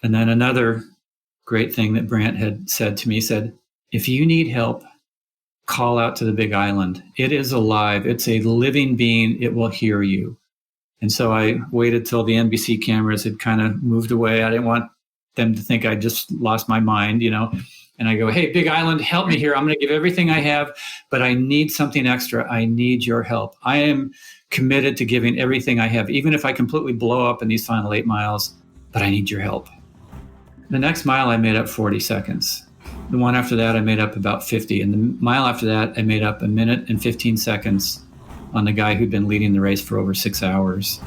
And then another great thing that Brant had said to me, said, if you need help, call out to the Big Island. It is alive. It's a living being. It will hear you. And so I waited till the NBC cameras had kind of moved away. I didn't want them to think I just lost my mind, And I go, hey, Big Island, help me here. I'm going to give everything I have, but I need something extra. I need your help. I am committed to giving everything I have, even if I completely blow up in these final 8 miles, but I need your help. The next mile, I made up 40 seconds. The one after that, I made up about 50. And the mile after that, I made up 1 minute and 15 seconds on the guy who'd been leading the race for over 6 hours.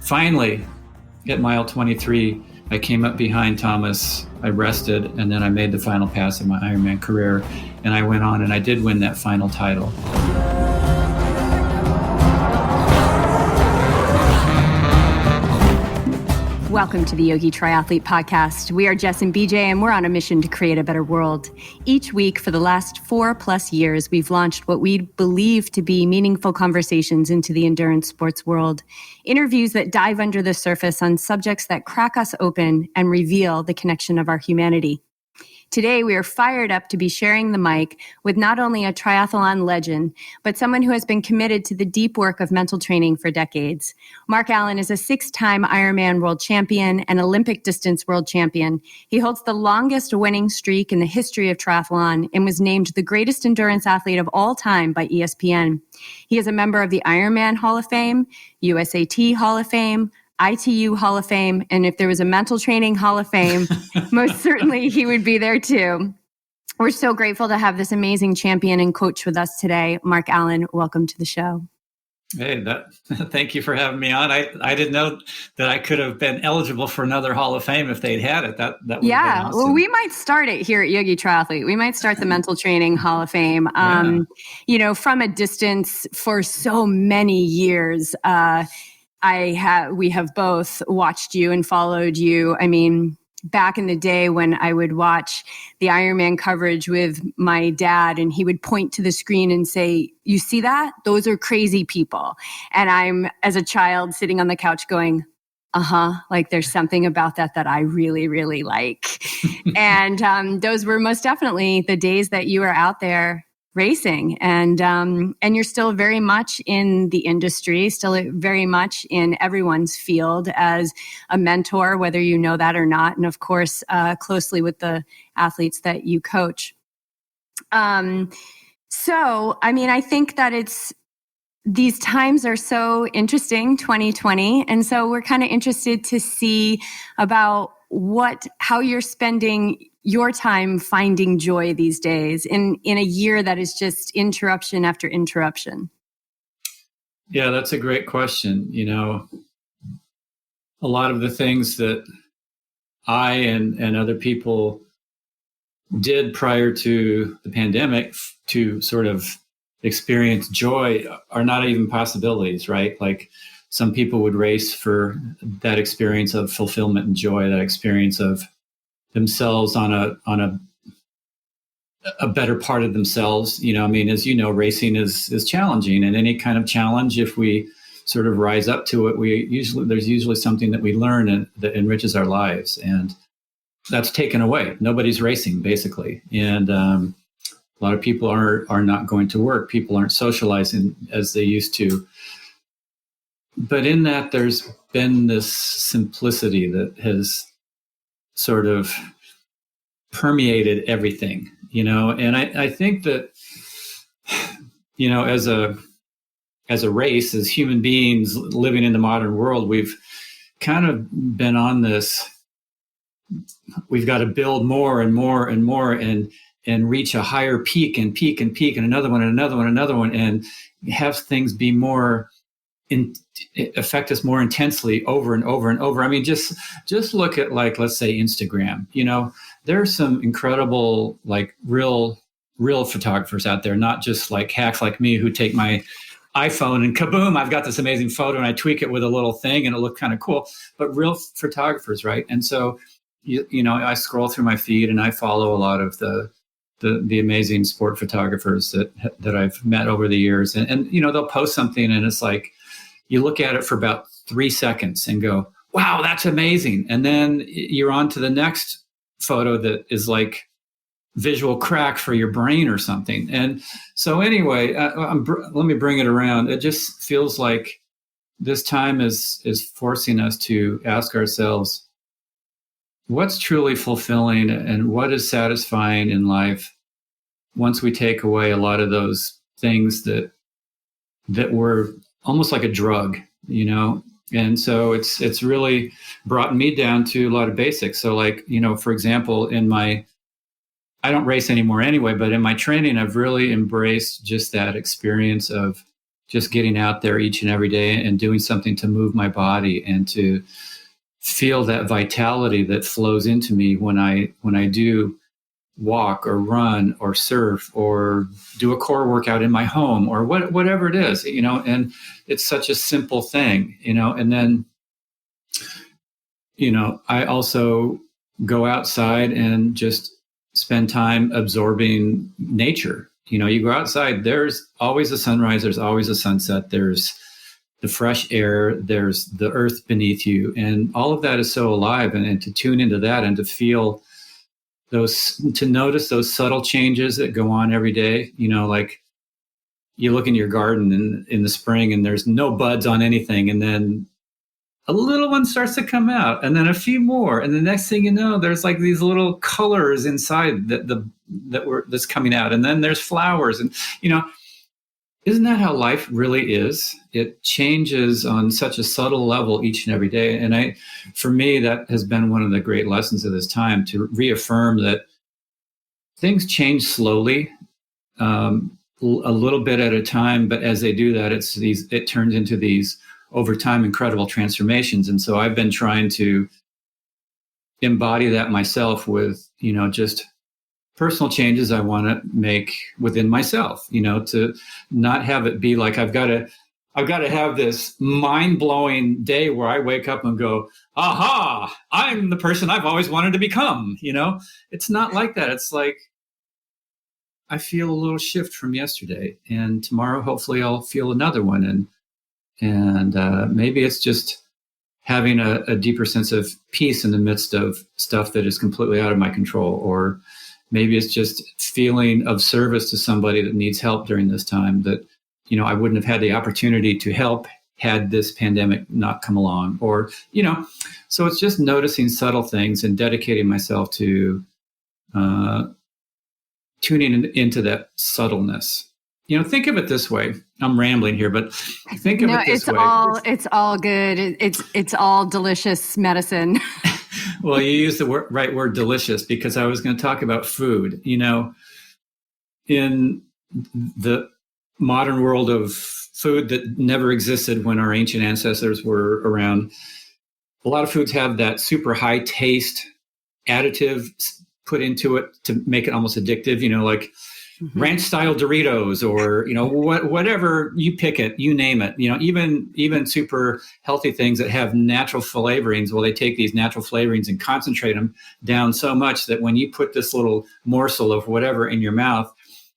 Finally, at mile 23, I came up behind Thomas, I rested, and then I made the final pass of my Ironman career. And I went on and I did win that final title. Welcome to the Yogi Triathlete Podcast. We are Jess and BJ, and we're on a mission to create a better world. Each week for the last 4+ years, we've launched what we believe to be meaningful conversations into the endurance sports world. Interviews that dive under the surface on subjects that crack us open and reveal the connection of our humanity. Today, we are fired up to be sharing the mic with not only a triathlon legend, but someone who has been committed to the deep work of mental training for decades. Mark Allen is a 6-time Ironman World Champion and Olympic distance world champion. He holds the longest winning streak in the history of triathlon and was named the greatest endurance athlete of all time by ESPN. He is a member of the Ironman Hall of Fame, USAT Hall of Fame, ITU Hall of Fame, and if there was a mental training Hall of Fame, most certainly he would be there too. We're so grateful to have this amazing champion and coach with us today. Mark Allen, welcome to the show. Hey, thank you for having me on. I didn't know that I could have been eligible for another Hall of Fame if they'd had it. That would have been awesome. Well, we might start it here at Yogi Triathlete. We might start the mental training Hall of Fame. From a distance for so many years. We have both watched you and followed you. I mean, back in the day when I would watch the Ironman coverage with my dad and he would point to the screen and say, you see that? Those are crazy people. And I'm, as a child, sitting on the couch going, like there's something about that I really, really like. And those were most definitely the days that you were out there racing, and you're still very much in the industry, still very much in everyone's field as a mentor, whether you know that or not, and of course, closely with the athletes that you coach. I think that these times are so interesting, 2020, and so we're kind of interested to see about how you're spending your time finding joy these days in a year that is just interruption after interruption? Yeah, that's a great question. A lot of the things that I and other people did prior to the pandemic to sort of experience joy are not even possibilities, right? Like some people would race for that experience of fulfillment and joy, that experience of themselves on a better part of themselves. As you know, racing is challenging, and any kind of challenge, if we sort of rise up to it, there's usually something that we learn and that enriches our lives, and that's taken away. Nobody's racing basically, and a lot of people are not going to work. People aren't socializing as they used to. But in that, there's been this simplicity that has sort of permeated everything, and I think that, as a race, as human beings living in the modern world, we've kind of been on this, we've got to build more and more and more and reach a higher peak and another one and another one, another one, and have things be more affect us more intensely over and over and over. I mean, just look at, like, let's say Instagram. There's some incredible, like, real photographers out there, not just like hacks like me who take my iPhone and kaboom, I've got this amazing photo and I tweak it with a little thing and it looked kind of cool, but real photographers, right? And so, I scroll through my feed and I follow a lot of the amazing sport photographers that I've met over the years. And they'll post something and it's like, you look at it for about 3 seconds and go, wow, that's amazing. And then you're on to the next photo that is like visual crack for your brain or something. And so anyway, let me bring it around. It just feels like this time is forcing us to ask ourselves, what's truly fulfilling and what is satisfying in life once we take away a lot of those things that were almost like a drug, you know? And so it's really brought me down to a lot of basics. So like, you know, for example, I don't race anymore anyway, but in my training, I've really embraced just that experience of just getting out there each and every day and doing something to move my body and to feel that vitality that flows into me when I do walk or run or surf or do a core workout in my home or whatever it is, you know. And it's such a simple thing, you know. And then, you know, I also go outside and just spend time absorbing nature. You know, you go outside, there's always a sunrise, there's always a sunset, there's the fresh air, there's the earth beneath you, and all of that is so alive. And to tune into that and to feel to notice those subtle changes that go on every day. You know, like you look in your garden in the spring and there's no buds on anything, and then a little one starts to come out, and then a few more, and the next thing you know, there's like these little colors inside that's coming out, and then there's flowers, and you know, isn't that how life really is? It changes on such a subtle level each and every day. And for me, that has been one of the great lessons of this time, to reaffirm that things change slowly, a little bit at a time. But as they do that, it turns into these over time incredible transformations. And so I've been trying to embody that myself with, you know, just personal changes I want to make within myself, you know, to not have it be like I've got to have this mind-blowing day where I wake up and go, aha, I'm the person I've always wanted to become. You know, it's not like that. It's like I feel a little shift from yesterday, and tomorrow hopefully I'll feel another one, and maybe it's just having a deeper sense of peace in the midst of stuff that is completely out of my control, or maybe it's just feeling of service to somebody that needs help during this time that, you know, I wouldn't have had the opportunity to help had this pandemic not come along, or, you know, so it's just noticing subtle things and dedicating myself to tuning into that subtleness. You know, think of it this way. I'm rambling here, but think of it this way. It's all good. It's all delicious medicine. Well, you used the right word, delicious, because I was going to talk about food. You know, in the modern world of food that never existed when our ancient ancestors were around, a lot of foods have that super high taste additive put into it to make it almost addictive, you know, like ranch style Doritos, or, you know, whatever you pick it, you name it, you know, even super healthy things that have natural flavorings. Well, they take these natural flavorings and concentrate them down so much that when you put this little morsel of whatever in your mouth,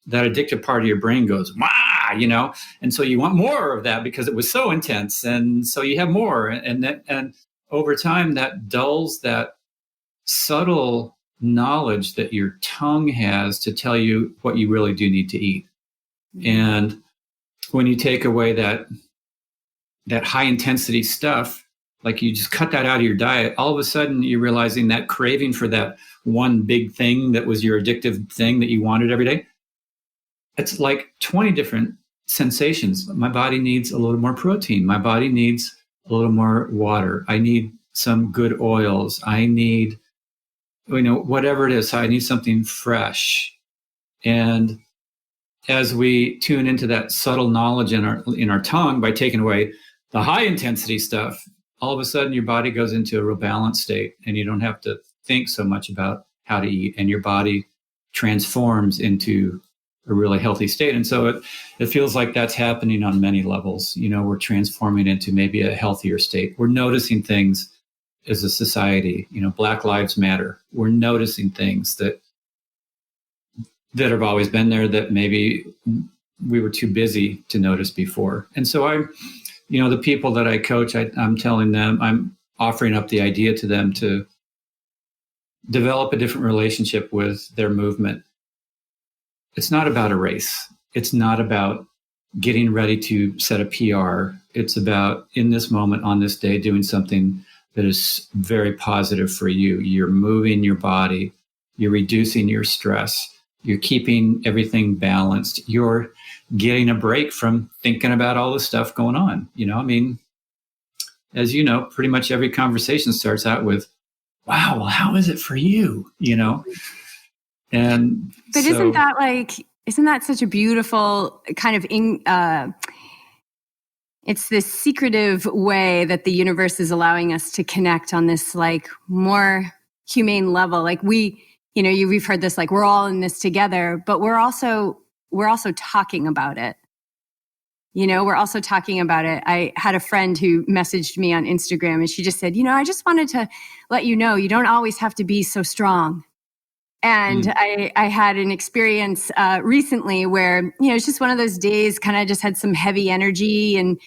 that addictive part of your brain goes, wah, you know, and so you want more of that because it was so intense, and so you have more, and over time that dulls that subtle knowledge that your tongue has to tell you what you really do need to eat. And when you take away that high intensity stuff, like you just cut that out of your diet, all of a sudden you're realizing that craving for that one big thing that was your addictive thing that you wanted every day, it's like 20 different sensations. My body needs a little more protein. My body needs a little more water. I need some good oils. I need, you know, whatever it is. I need something fresh. And as we tune into that subtle knowledge in our tongue by taking away the high intensity stuff, all of a sudden your body goes into a real balanced state, and you don't have to think so much about how to eat, and your body transforms into a really healthy state. And so it feels like that's happening on many levels. You know, we're transforming into maybe a healthier state. We're noticing things as a society. You know, Black Lives Matter. We're noticing things that have always been there that maybe we were too busy to notice before. And so the people that I coach, I'm telling them, offering up the idea to them to develop a different relationship with their movement. It's not about a race. It's not about getting ready to set a PR. It's about, in this moment, on this day, doing something that is very positive for you. You're moving your body. You're reducing your stress. You're keeping everything balanced. You're getting a break from thinking about all the stuff going on. I mean, as you know, pretty much every conversation starts out with, wow, well, how is it for you? And but so, isn't that such a beautiful kind of it's this secretive way that the universe is allowing us to connect on this like more humane level. Like we've heard this, like we're all in this together, but we're also talking about it. We're also talking about it. I had a friend who messaged me on Instagram and she just said, I just wanted to let you know, you don't always have to be so strong. And I had an experience recently where, it's just one of those days, kind of just had some heavy energy. And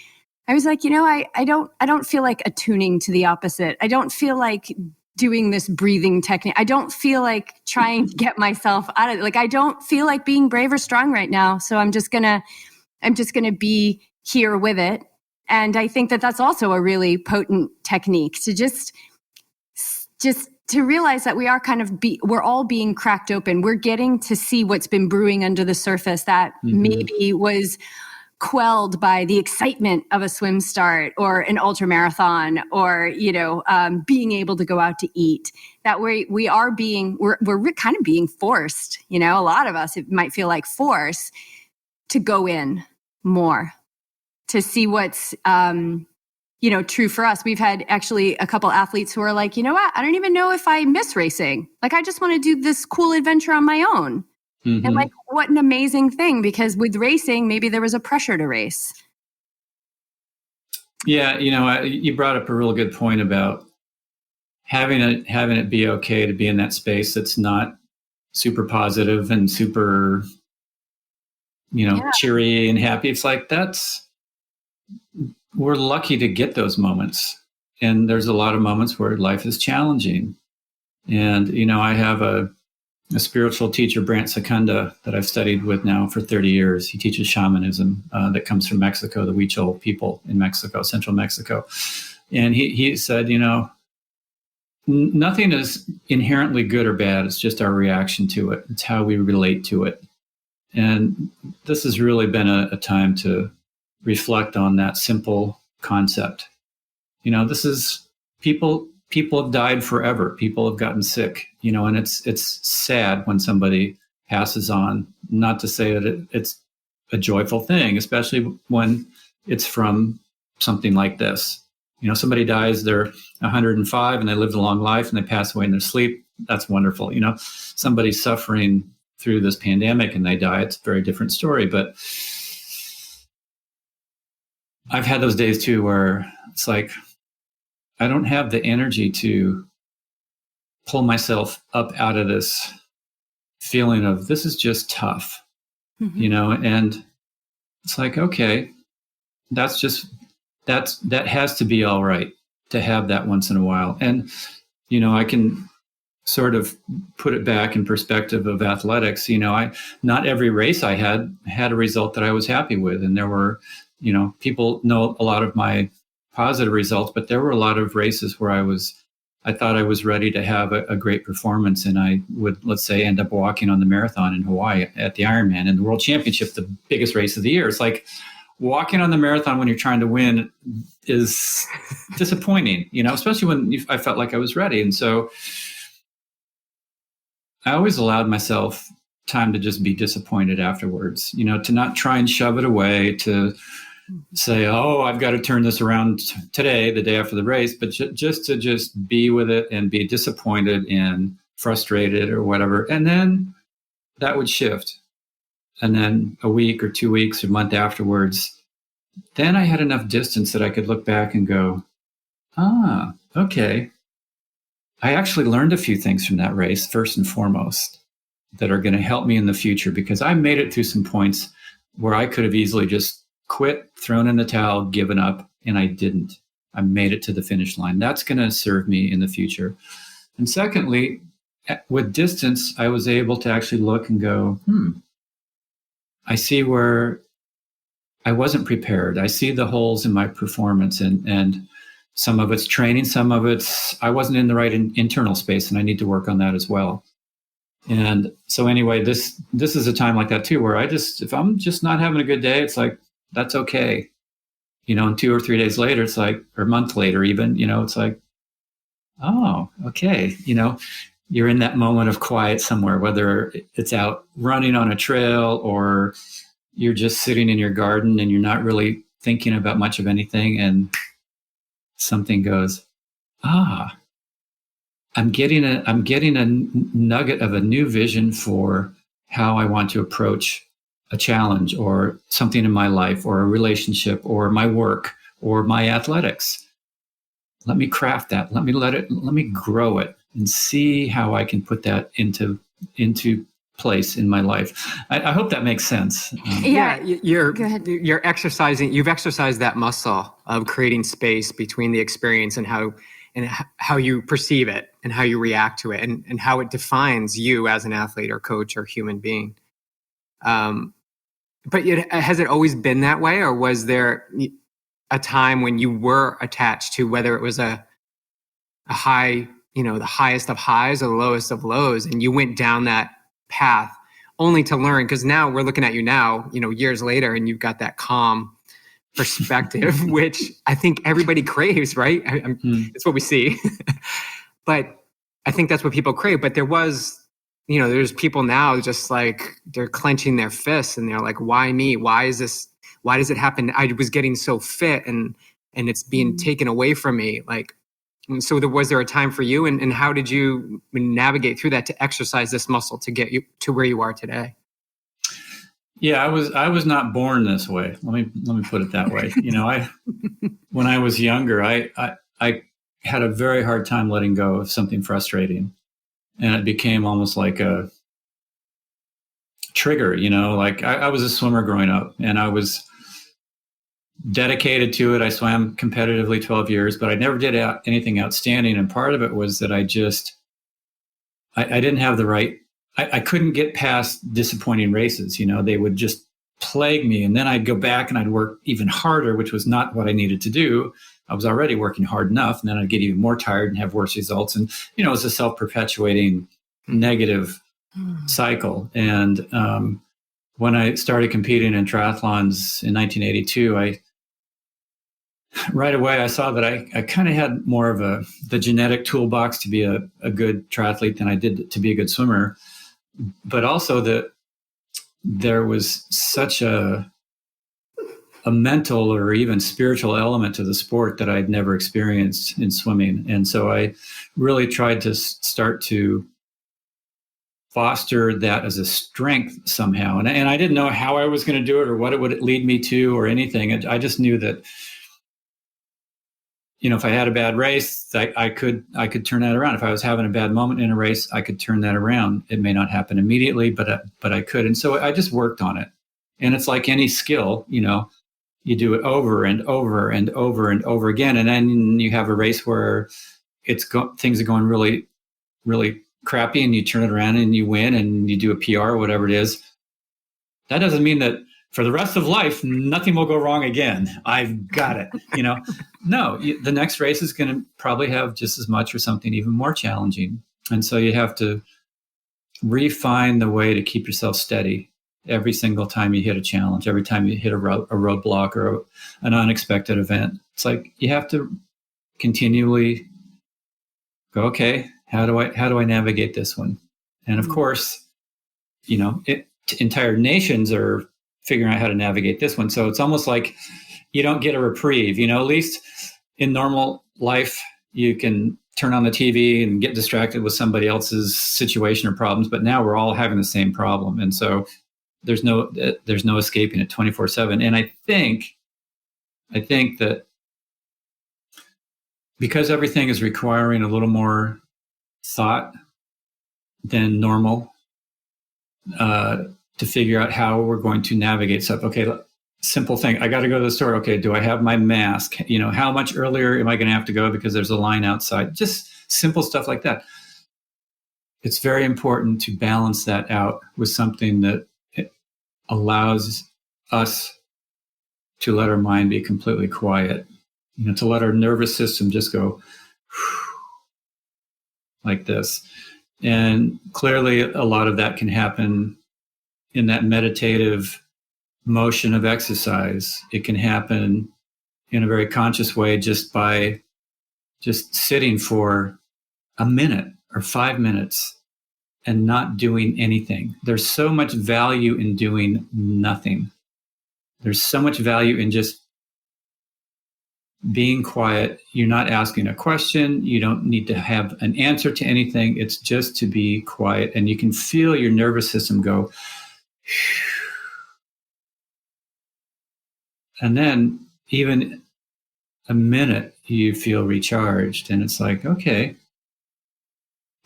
I was like, I don't feel like attuning to the opposite. I don't feel like doing this breathing technique. I don't feel like trying to get myself out of it. Like, I don't feel like being brave or strong right now. So I'm just going to be here with it. And I think that that's also a really potent technique to just to realize that we are we're all being cracked open. We're getting to see what's been brewing under the surface that maybe was quelled by the excitement of a swim start or an ultra marathon or, being able to go out to eat. That we're kind of being forced, a lot of us, it might feel like force to go in more, to see what's, true for us. We've had actually a couple athletes who are like, you know what? I don't even know if I miss racing. Like, I just want to do this cool adventure on my own. And like, what an amazing thing, because with racing, maybe there was a pressure to race. Yeah. You brought up a real good point about having it be okay to be in that space that's not super positive and super, cheery and happy. It's like, we're lucky to get those moments. And there's a lot of moments where life is challenging. And, I have a spiritual teacher, Brant Secunda, that I've studied with now for 30 years. He teaches shamanism that comes from Mexico, the Huichol people in Mexico, central Mexico. And he said, nothing is inherently good or bad. It's just our reaction to it. It's how we relate to it. And this has really been a time to reflect on that simple concept. This is people have died forever. People have gotten sick, and it's sad when somebody passes on. Not to say that it's a joyful thing, especially when it's from something like this. Somebody dies, they're 105 and they lived a long life and they pass away in their sleep. That's wonderful. Somebody's suffering through this pandemic and they die. It's a very different story. But I've had those days too where it's like, I don't have the energy to pull myself up out of this feeling of this is just tough, and it's like, okay, that has to be all right to have that once in a while. And, I can sort of put it back in perspective of athletics. Not every race I had a result that I was happy with. And there were, people know a lot of my positive results, but there were a lot of races where I thought I was ready to have a great performance, and I would, let's say, end up walking on the marathon in Hawaii at the Ironman and the World Championship, the biggest race of the year. It's like walking on the marathon when you're trying to win is disappointing, especially when I felt like I was ready. And so I always allowed myself time to just be disappointed afterwards, to not try and shove it away, to say, oh, I've got to turn this around today, the day after the race, but just to be with it and be disappointed and frustrated or whatever. And then that would shift. And then a week or 2 weeks or a month afterwards, then I had enough distance that I could look back and go, okay. I actually learned a few things from that race, first and foremost, that are going to help me in the future, because I made it through some points where I could have easily just quit, thrown in the towel, given up, and I didn't. I made it to the finish line. That's going to serve me in the future. And secondly, with distance, I was able to actually look and go, I see where I wasn't prepared. I see the holes in my performance, and some of it's training, some of it's I wasn't in the right internal space, and I need to work on that as well. And so anyway, this is a time like that too, where if I'm just not having a good day, it's like, that's okay. And 2 or 3 days later, it's like, or a month later even, it's like, oh, okay. You're in that moment of quiet somewhere, whether it's out running on a trail or you're just sitting in your garden and you're not really thinking about much of anything. And something goes, I'm getting a nugget of a new vision for how I want to approach a challenge or something in my life or a relationship or my work or my athletics. Let me craft that. Let me grow it and see how I can put that into place in my life. I hope that makes sense. You're exercising. You've exercised that muscle of creating space between the experience and how you perceive it and how you react to it and how it defines you as an athlete or coach or human being. But has it always been that way, or was there a time when you were attached to whether it was a high, the highest of highs or the lowest of lows, and you went down that path only to learn? Because now we're looking at you now, years later, and you've got that calm perspective, which I think everybody craves, right? It's what we see. But I think that's what people crave. But there was, there's people now just like, they're clenching their fists and they're like, why me? Why is this? Why does it happen? I was getting so fit and it's being taken away from me. Like, and so was there a time for you, and how did you navigate through that to exercise this muscle to get you to where you are today? Yeah, I was not born this way. Let me put it that way. When I was younger, I had a very hard time letting go of something frustrating, and it became almost like a trigger. Like I was a swimmer growing up, and I was dedicated to it. I swam competitively 12 years, but I never did anything outstanding. And part of it was that I didn't have the right. I couldn't get past disappointing races. They would just plague me. And then I'd go back and I'd work even harder, which was not what I needed to do. I was already working hard enough. And then I'd get even more tired and have worse results. And, it was a self-perpetuating negative cycle. And when I started competing in triathlons in 1982, right away, I saw that I kind of had more of the genetic toolbox to be a good triathlete than I did to be a good swimmer. But also that there was such a mental or even spiritual element to the sport that I'd never experienced in swimming. And so I really tried to start to foster that as a strength somehow. And I didn't know how I was going to do it or what it would lead me to or anything. I just knew that, if I had a bad race, I could turn that around. If I was having a bad moment in a race, I could turn that around. It may not happen immediately, but I could. And so I just worked on it. And it's like any skill, you do it over and over and over and over again. And then you have a race where things are going really, really crappy, and you turn it around and you win and you do a PR or whatever it is. That doesn't mean that for the rest of life, nothing will go wrong again. I've got it. No, the next race is going to probably have just as much or something even more challenging. And so you have to refine the way to keep yourself steady every single time you hit a challenge, every time you hit a roadblock or an unexpected event. It's like you have to continually go, okay, how do I navigate this one? And of course, entire nations are figuring out how to navigate this one. So it's almost like you don't get a reprieve. At least in normal life, you can turn on the TV and get distracted with somebody else's situation or problems. But now we're all having the same problem. And so there's no escaping it 24/7. And I think that because everything is requiring a little more thought than normal, to figure out how we're going to navigate stuff. Okay, simple thing. I got to go to the store. Okay, do I have my mask? How much earlier am I going to have to go because there's a line outside? Just simple stuff like that. It's very important to balance that out with something that allows us to let our mind be completely quiet, to let our nervous system just go like this. And clearly a lot of that can happen in that meditative motion of exercise. It can happen in a very conscious way just by just sitting for a minute or 5 minutes and not doing anything. There's so much value in doing nothing. There's so much value in just being quiet. You're not asking a question. You don't need to have an answer to anything. It's just to be quiet. And you can feel your nervous system go. And then even a minute, you feel recharged. And it's like, okay,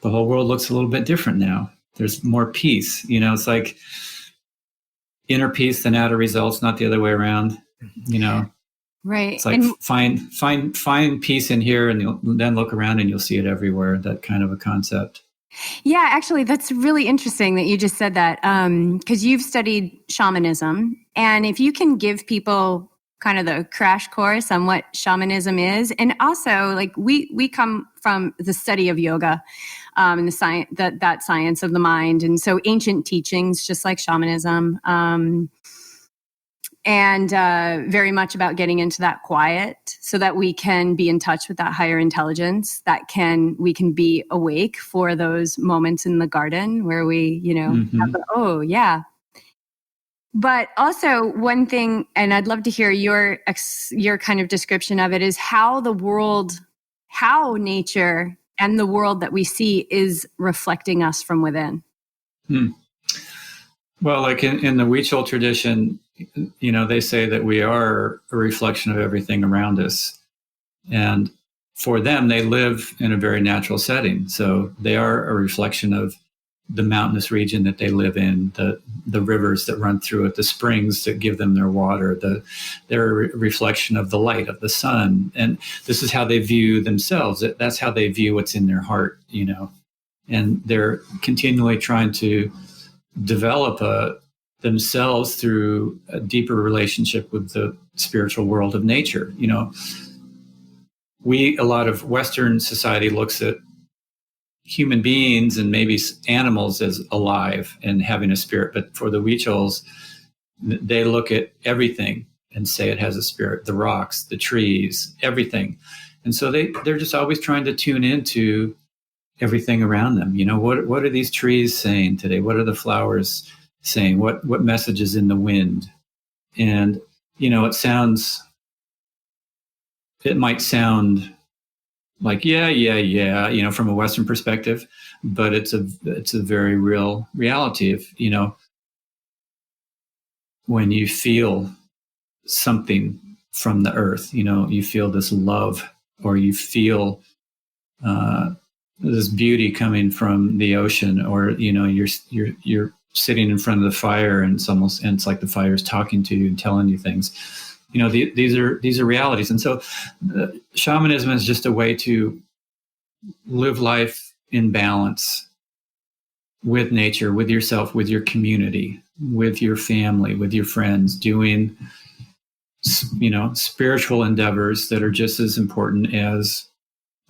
the whole world looks a little bit different now. There's more peace. It's like inner peace than outer results, not the other way around. Right. It's like find peace in here, and then look around and you'll see it everywhere. That kind of a concept. Yeah, actually, that's really interesting that you just said that, because you've studied shamanism, and if you can give people kind of the crash course on what shamanism is, and also like we come from the study of yoga, and the science that science of the mind, and so ancient teachings, just like shamanism, and very much about getting into that quiet so that we can be in touch with that higher intelligence, we can be awake for those moments in the garden where we, have oh yeah. But also one thing, and I'd love to hear your kind of description of it, is how nature and the world that we see is reflecting us from within. Well, like in the Huichol tradition, they say that we are a reflection of everything around us. And for them, they live in a very natural setting. So they are a reflection of the mountainous region that they live in, the rivers that run through it, the springs that give them their water, they're a reflection of the light of the sun. And this is how they view themselves. That's how they view what's in their heart, and they're continually trying to develop themselves through a deeper relationship with the spiritual world of nature. A lot of Western society looks at human beings and maybe animals as alive and having a spirit. But for the Huichols, they look at everything and say it has a spirit, the rocks, the trees, everything. And so they're just always trying to tune into everything around them. What are these trees saying today? What are the flowers saying? What message is in the wind? And, it might sound like, yeah, from a Western perspective, but it's a very real reality. If, when you feel something from the earth, you feel this love, or you feel this beauty coming from the ocean, or, you're sitting in front of the fire and it's like the fire is talking to you and telling you things. These are realities. And so shamanism is just a way to live life in balance with nature, with yourself, with your community, with your family, with your friends, doing, spiritual endeavors that are just as important as,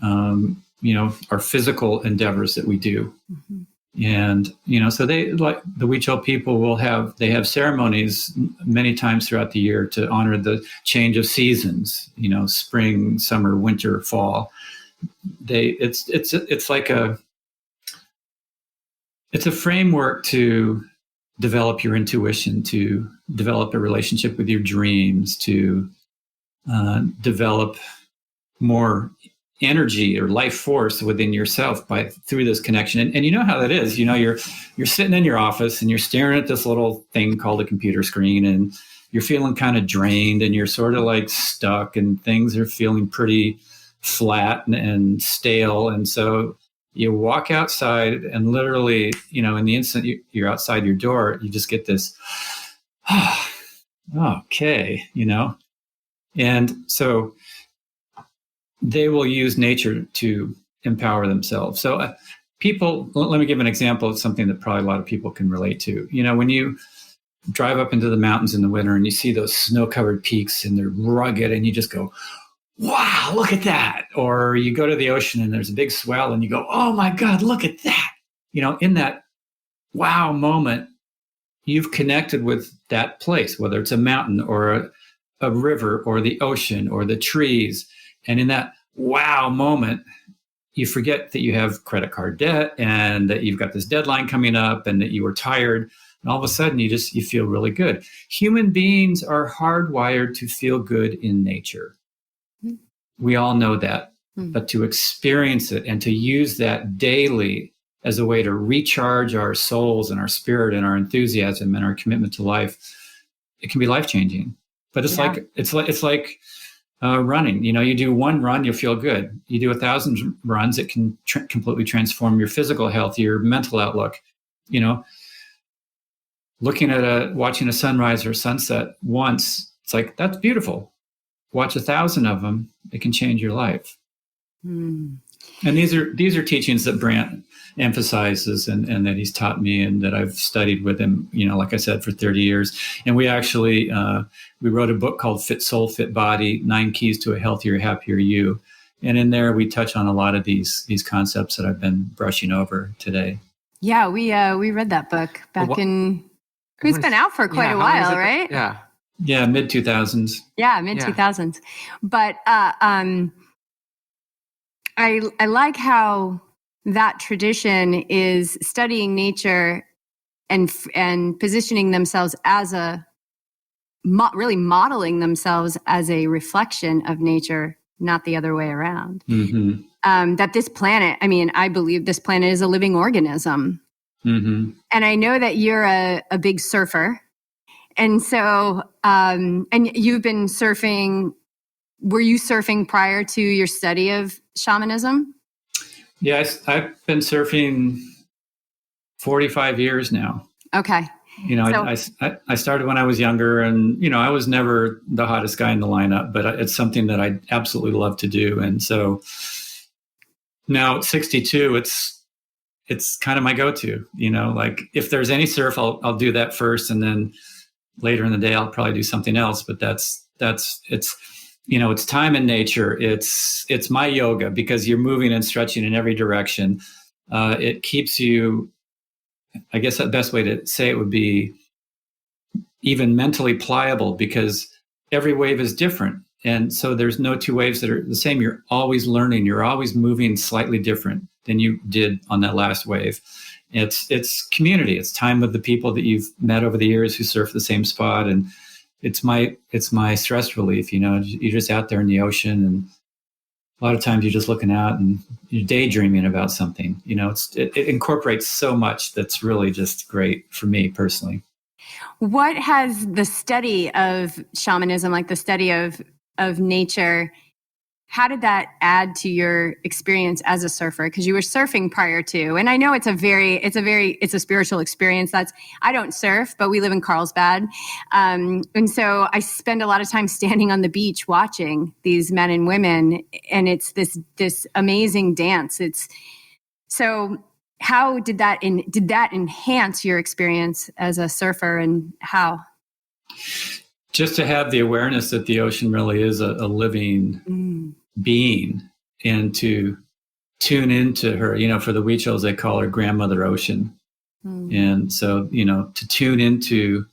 our physical endeavors that we do. Mm-hmm. And, so they, like the Huichol people they have ceremonies many times throughout the year to honor the change of seasons, spring, summer, winter, fall. It's like it's a framework to develop your intuition, to develop a relationship with your dreams, to develop more energy or life force within yourself through this connection. And you know how that is. You're sitting in your office and you're staring at this little thing called a computer screen, and you're feeling kind of drained, and you're sort of like stuck, and things are feeling pretty flat and stale. And so you walk outside, and literally, in the instant you're outside your door, you just get this okay, and so they will use nature to empower themselves. So let me give an example of something that probably a lot of people can relate to. When you drive up into the mountains in the winter and you see those snow-covered peaks and they're rugged and you just go, wow, look at that. Or you go to the ocean and there's a big swell and you go, oh my God, look at that. In that wow moment, you've connected with that place, whether it's a mountain or a river or the ocean or the trees. And in that wow moment, you forget that you have credit card debt and that you've got this deadline coming up and that you were tired. And all of a sudden you feel really good. Human beings are hardwired to feel good in nature. Mm-hmm. We all know that, but to experience it and to use that daily as a way to recharge our souls and our spirit and our enthusiasm and our commitment to life, it can be life-changing. But it's like running. You do one run, you'll feel good. You do 1,000 runs, it can completely transform your physical health, your mental outlook. Watching a sunrise or sunset once, it's like, that's beautiful. Watch 1,000 of them, it can change your life. And these are teachings that Brant emphasizes and that he's taught me and that I've studied with him, like I said, for 30 years. And we actually, we wrote a book called Fit Soul, Fit Body, 9 Keys to a Healthier, Happier You. And in there, we touch on a lot of these concepts that I've been brushing over today. Yeah, we read that book back in, it's been out for quite a while, right? Yeah. Yeah, mid-2000s. Yeah, mid-2000s. But I like how that tradition is studying nature and positioning themselves as really modeling themselves as a reflection of nature, not the other way around. Mm-hmm. That this planet, I believe this planet is a living organism. Mm-hmm. And I know that you're a big surfer. And so, and you've been surfing. Were you surfing prior to your study of shamanism? Yes, I've been surfing 45 years now. Okay. I started when I was younger and, I was never the hottest guy in the lineup, but it's something that I absolutely love to do. And so now at 62, it's kind of my go-to, like if there's any surf, I'll do that first. And then later in the day, I'll probably do something else, but it's time in nature. It's my yoga because you're moving and stretching in every direction. It keeps you, I guess the best way to say it would be even mentally pliable because every wave is different. And so there's no two waves that are the same. You're always learning. You're always moving slightly different than you did on that last wave. It's community. It's time with the people that you've met over the years who surf the same spot. And it's my stress relief. You're just out there in the ocean and a lot of times you're just looking out and you're daydreaming about something. It incorporates so much that's really just great for me personally. What has the study of shamanism, like the study of nature, how did that add to your experience as a surfer? Because you were surfing prior to, and I know it's a spiritual experience. I don't surf, but we live in Carlsbad. And so I spend a lot of time standing on the beach watching these men and women, and it's this amazing dance. So how did that enhance your experience as a surfer, and how? Just to have the awareness that the ocean really is a living being, and to tune into her, for the Huichols, they call her grandmother ocean. And so, to tune into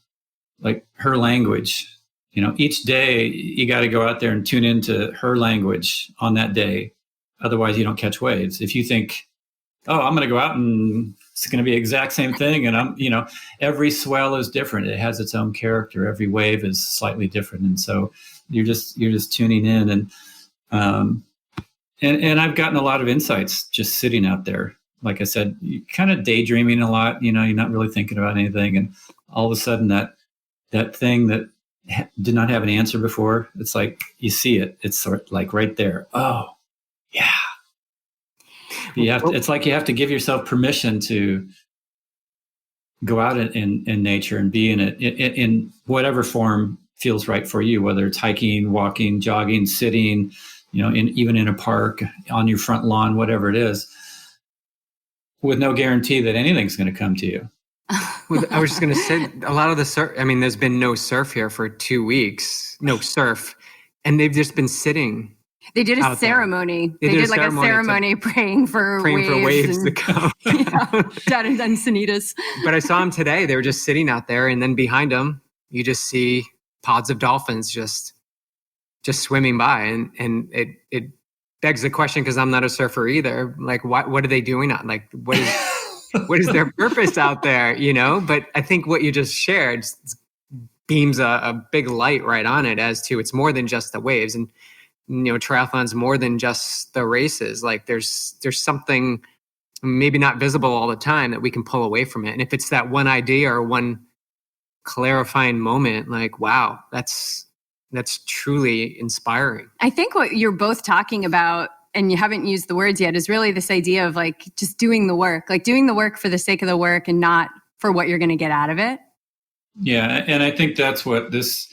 like her language, each day you got to go out there and tune into her language on that day. Otherwise you don't catch waves. If you think, oh, I'm going to go out and it's going to be the exact same thing. And every swell is different. It has its own character. Every wave is slightly different. And so you're just tuning in and I've gotten a lot of insights just sitting out there. Like I said, you kind of daydreaming a lot, you're not really thinking about anything. And all of a sudden that thing that did not have an answer before, it's like, you see it. It's sort of like right there. Oh yeah. It's like you have to give yourself permission to go out in nature and be in it in whatever form feels right for you, whether it's hiking, walking, jogging, sitting, even in a park, on your front lawn, whatever it is, with no guarantee that anything's going to come to you. Well, I was just going to say, a lot of the surf, there's been no surf here for 2 weeks, no surf, and they've just been sitting. They did a ceremony. They did like a ceremony praying for waves to come. Down in Encinitas. But I saw them today. They were just sitting out there, and then behind them, you just see pods of dolphins just swimming by, and it begs the question, because I'm not a surfer either. Like, what are they doing? Like, what is their purpose out there? But I think what you just shared beams a big light right on it, as to it's more than just the waves, and triathlon's more than just the races. Like, there's something maybe not visible all the time that we can pull away from it. And if it's that one idea or one clarifying moment, like, wow, that's truly inspiring. I think what you're both talking about, and you haven't used the words yet, is really this idea of like just doing the work, like doing the work for the sake of the work and not for what you're going to get out of it. Yeah. And I think that's what this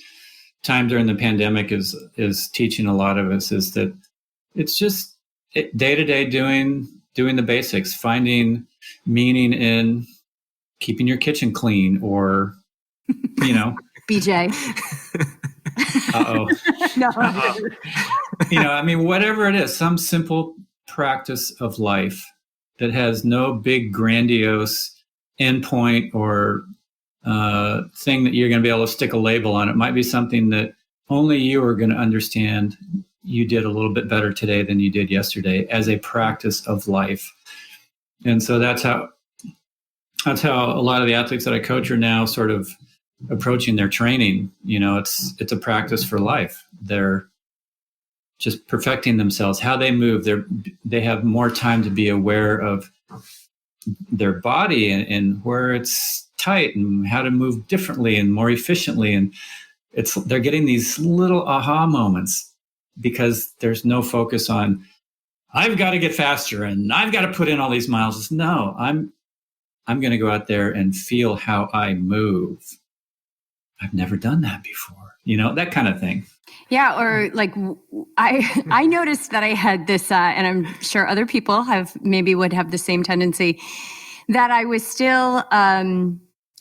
time during the pandemic is teaching a lot of us, is that it's just day to day doing the basics, finding meaning in keeping your kitchen clean, or BJ. Uh-oh. No. Uh-oh. Whatever it is, some simple practice of life that has no big grandiose endpoint or thing that you're going to be able to stick a label on. It might be something that only you are going to understand you did a little bit better today than you did yesterday, as a practice of life. And so that's how a lot of the athletes that I coach are now sort of approaching their training. It's a practice for life. They're just perfecting themselves, how they move. They have more time to be aware of their body and where it's tight, and how to move differently and more efficiently. And they're getting these little aha moments, because there's no focus on, I've got to get faster and I've got to put in all these miles. No, I'm going to go out there and feel how I move. I've never done that before, that kind of thing. Yeah. Or like, I noticed that I had this, and I'm sure other people would have the same tendency, that I was still,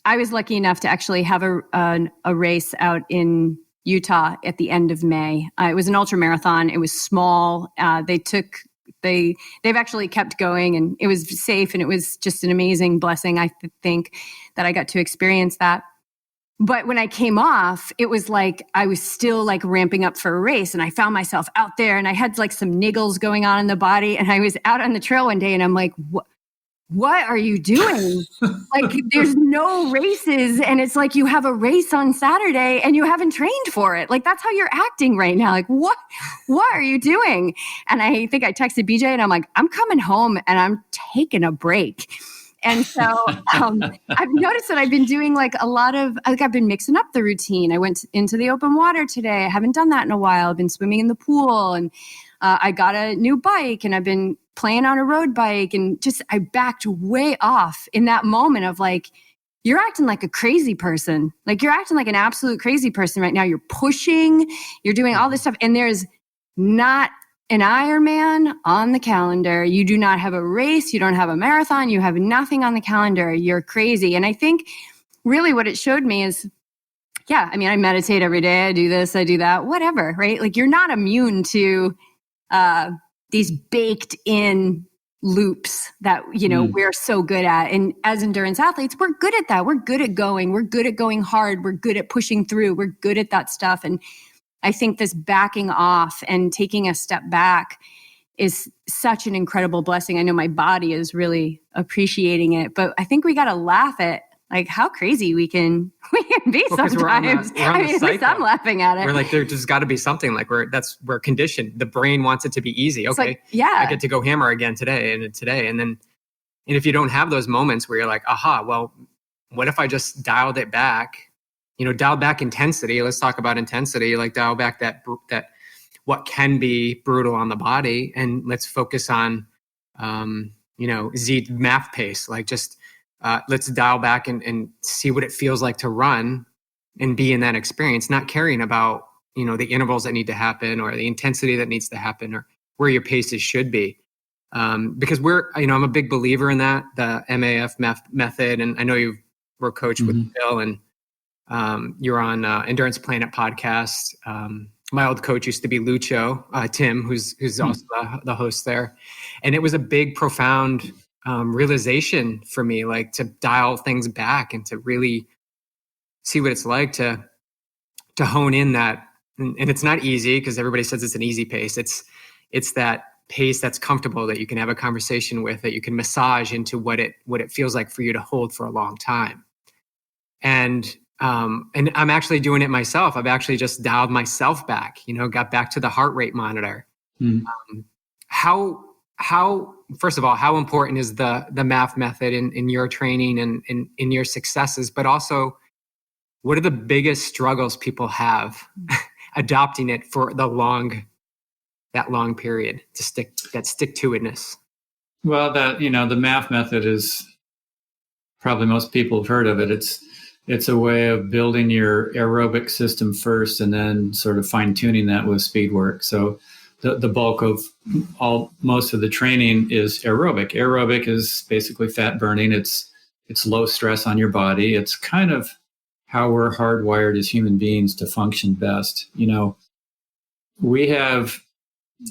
I was lucky enough to actually have a race out in Utah at the end of May. It was an ultra marathon. It was small. They've actually kept going, and it was safe, and it was just an amazing blessing, I think, that I got to experience that. But when I came off, it was like I was still like ramping up for a race, and I found myself out there, and I had like some niggles going on in the body, and I was out on the trail one day, and I'm like, what are you doing? Like, there's no races, and it's like you have a race on Saturday and you haven't trained for it. Like, that's how you're acting right now. Like, what are you doing? And I think I texted BJ, and I'm like, I'm coming home and I'm taking a break. And so I've noticed that I've been doing like a lot of, like, I've been mixing up the routine. I went into the open water today. I haven't done that in a while. I've been swimming in the pool, and I got a new bike, and I've been playing on a road bike, and just, I backed way off in that moment of like, you're acting like a crazy person. Like, you're acting like an absolute crazy person right now. You're pushing, you're doing all this stuff, and there's not an Ironman on the calendar. You do not have a race. You don't have a marathon. You have nothing on the calendar. You're crazy. And I think really what it showed me is, yeah, I meditate every day. I do this, I do that, whatever, right? Like, you're not immune to these baked in loops that, we're so good at. And as endurance athletes, we're good at that. We're good at going. We're good at going hard. We're good at pushing through. We're good at that stuff. And I think this backing off and taking a step back is such an incredible blessing. I know my body is really appreciating it, but I think we got to laugh at like how crazy we can be sometimes. We're on at least I'm laughing at it. We're like, there just got to be something, like we're conditioned. The brain wants it to be easy. Okay, like, yeah, I get to go hammer again today. And if you don't have those moments where you're like, aha, well, what if I just dialed it back? Dial back intensity. Let's talk about intensity. Like, dial back that what can be brutal on the body, and let's focus on, Z math pace. Like, just let's dial back and see what it feels like to run and be in that experience, not caring about, the intervals that need to happen or the intensity that needs to happen or where your paces should be. Because I'm a big believer in that, the MAF method. And I know you were coached with Bill, and you're on Endurance Planet podcast. My old coach used to be Lucho, Tim, who's also the host there. And it was a big, profound realization for me, like to dial things back and to really see what it's like to hone in that. And it's not easy because everybody says it's an easy pace. It's that pace that's comfortable, that you can have a conversation with, that you can massage into what it feels like for you to hold for a long time. And I'm actually doing it myself. I've actually just dialed myself back, got back to the heart rate monitor. How first of all, how important is the MAF method in your training and in your successes, but also what are the biggest struggles people have adopting it for that long period to stick to itness? Well, the MAF method is probably most people have heard of it. It's a way of building your aerobic system first and then sort of fine tuning that with speed work. So the bulk of most of the training is aerobic. Aerobic is basically fat burning. It's low stress on your body. It's kind of how we're hardwired as human beings to function best. We have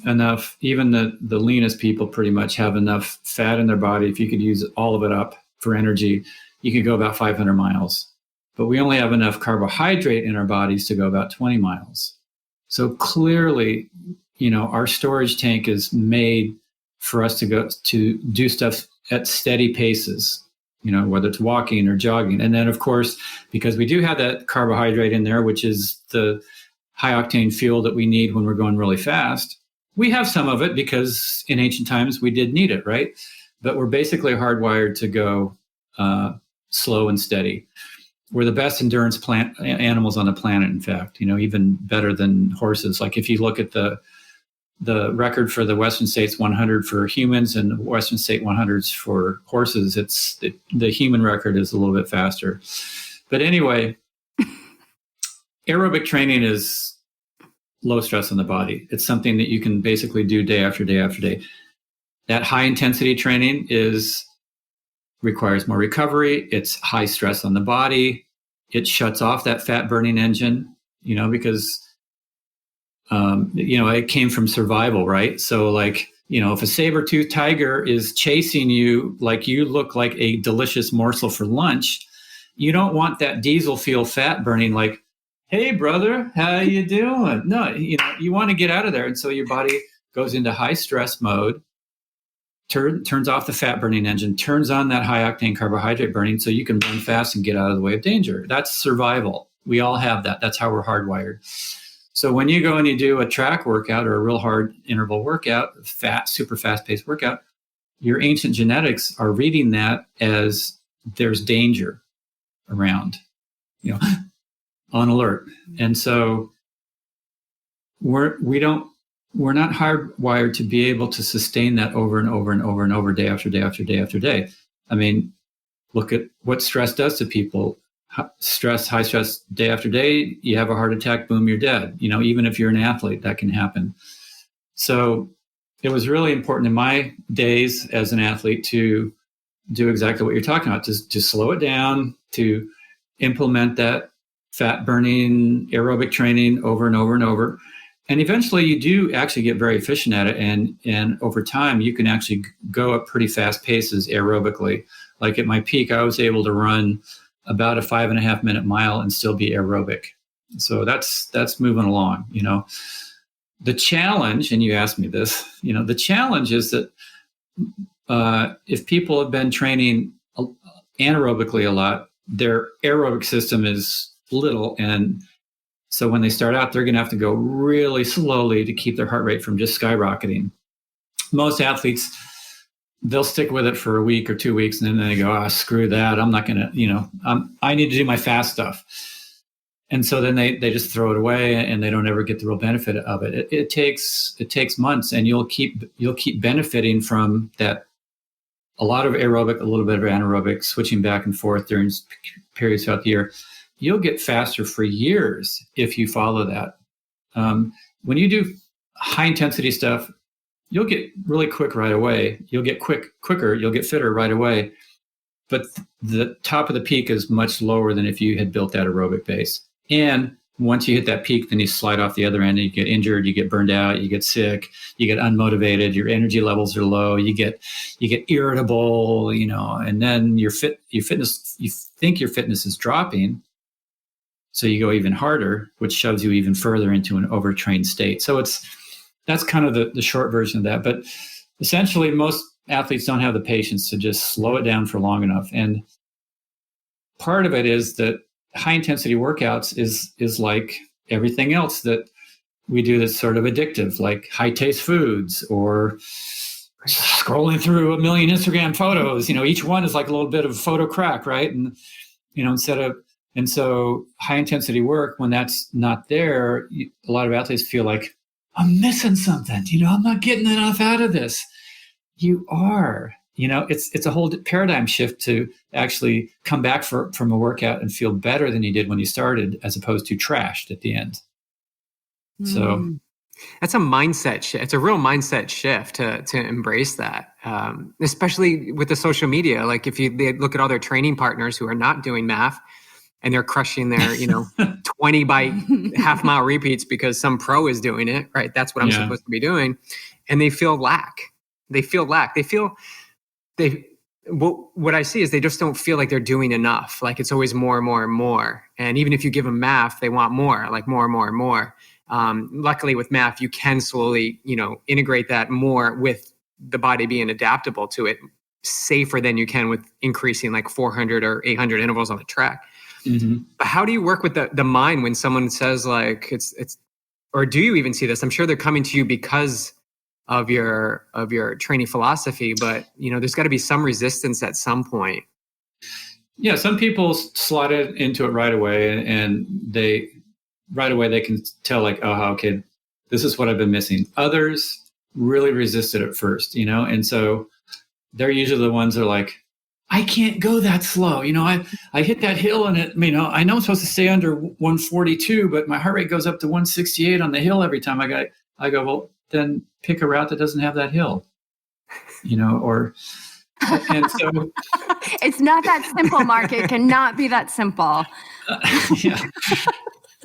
enough, even the leanest people pretty much have enough fat in their body. If you could use all of it up for energy, you could go about 500 miles. But we only have enough carbohydrate in our bodies to go about 20 miles. So clearly, our storage tank is made for us to go to do stuff at steady paces, whether it's walking or jogging. And then, of course, because we do have that carbohydrate in there, which is the high octane fuel that we need when we're going really fast, we have some of it because in ancient times we did need it, right? But we're basically hardwired to go slow and steady. We're the best endurance animals on the planet, in fact, even better than horses. Like if you look at the record for the Western States 100 for humans and the Western State 100s for horses, the human record is a little bit faster. But anyway, aerobic training is low stress on the body. It's something that you can basically do day after day after day. That high intensity training requires more recovery. It's high stress on the body. It shuts off that fat burning engine, because, it came from survival, right? So like, if a saber-toothed tiger is chasing you, like you look like a delicious morsel for lunch, you don't want that diesel fuel fat burning like, hey brother, how you doing? No, you want to get out of there. And so your body goes into high stress mode, turns off the fat burning engine, turns on that high octane carbohydrate burning so you can run fast and get out of the way of danger. That's survival. We all have that. That's how we're hardwired. So when you go and you do a track workout or a real hard interval workout, super fast paced workout, your ancient genetics are reading that as there's danger around, on alert. And so we're not hardwired to be able to sustain that over and over and over and over, day after day after day after day. I mean, look at what stress does to people. High stress, day after day, you have a heart attack, boom, you're dead. Even if you're an athlete, that can happen. So it was really important in my days as an athlete to do exactly what you're talking about, to slow it down, to implement that fat burning aerobic training over and over and over. And eventually you do actually get very efficient at it. And over time, you can actually go at pretty fast paces aerobically. Like at my peak, I was able to run about a 5.5 minute mile and still be aerobic. So that's moving along. The challenge, and you asked me this, the challenge is that if people have been training anaerobically a lot, their aerobic system is little. And so when they start out, they're going to have to go really slowly to keep their heart rate from just skyrocketing. Most athletes, they'll stick with it for a week or 2 weeks, and then they go, screw that. I'm not going to, I need to do my fast stuff. And so then they just throw it away and they don't ever get the real benefit of it. It takes months, and you'll keep benefiting from that. A lot of aerobic, a little bit of anaerobic, switching back and forth during periods throughout the year. you'll get faster for years if you follow that. When you do high intensity stuff, you'll get really quick right away. You'll get quicker, you'll get fitter right away. But the top of the peak is much lower than if you had built that aerobic base. And once you hit that peak, then you slide off the other end and you get injured, you get burned out, you get sick, you get unmotivated, your energy levels are low, you get irritable, and then your fitness, you think your fitness is dropping. So you go even harder, which shoves you even further into an overtrained state. So that's kind of the short version of that. But essentially, most athletes don't have the patience to just slow it down for long enough. And part of it is that high intensity workouts is like everything else that we do that's sort of addictive, like high taste foods or scrolling through a million Instagram photos. Each one is like a little bit of photo crack, right? And and so high intensity work, when that's not there, a lot of athletes feel like, I'm missing something. I'm not getting enough out of this. You are. It's a whole paradigm shift to actually come back from a workout and feel better than you did when you started, as opposed to trashed at the end. So that's a mindset shift. It's a real mindset shift to embrace that, especially with the social media. Like if they look at all their training partners who are not doing math and they're crushing their 20 by half mile repeats because some pro is doing it, right? That's what I'm supposed to be doing, and they feel lack. What I see is they just don't feel like they're doing enough. Like it's always more and more and more. And even if you give them math, they want more, like more and more and more. Luckily with math, you can slowly, integrate that more with the body being adaptable to it, safer than you can with increasing like 400 or 800 intervals on the track. Mm-hmm. But how do you work with the mind when someone says like it's, or do you even see this? I'm sure they're coming to you because of your training philosophy, but there's got to be some resistance at some point. Yeah, some people slot it into it right away, and they can tell like, oh, okay, this is what I've been missing. Others really resisted at first, and so they're usually the ones that are like, I can't go that slow. I hit that hill and it, I know I'm supposed to stay under 142, but my heart rate goes up to 168 on the hill every time I go, well, then pick a route that doesn't have that hill, and so it's not that simple, Mark. It cannot be that simple.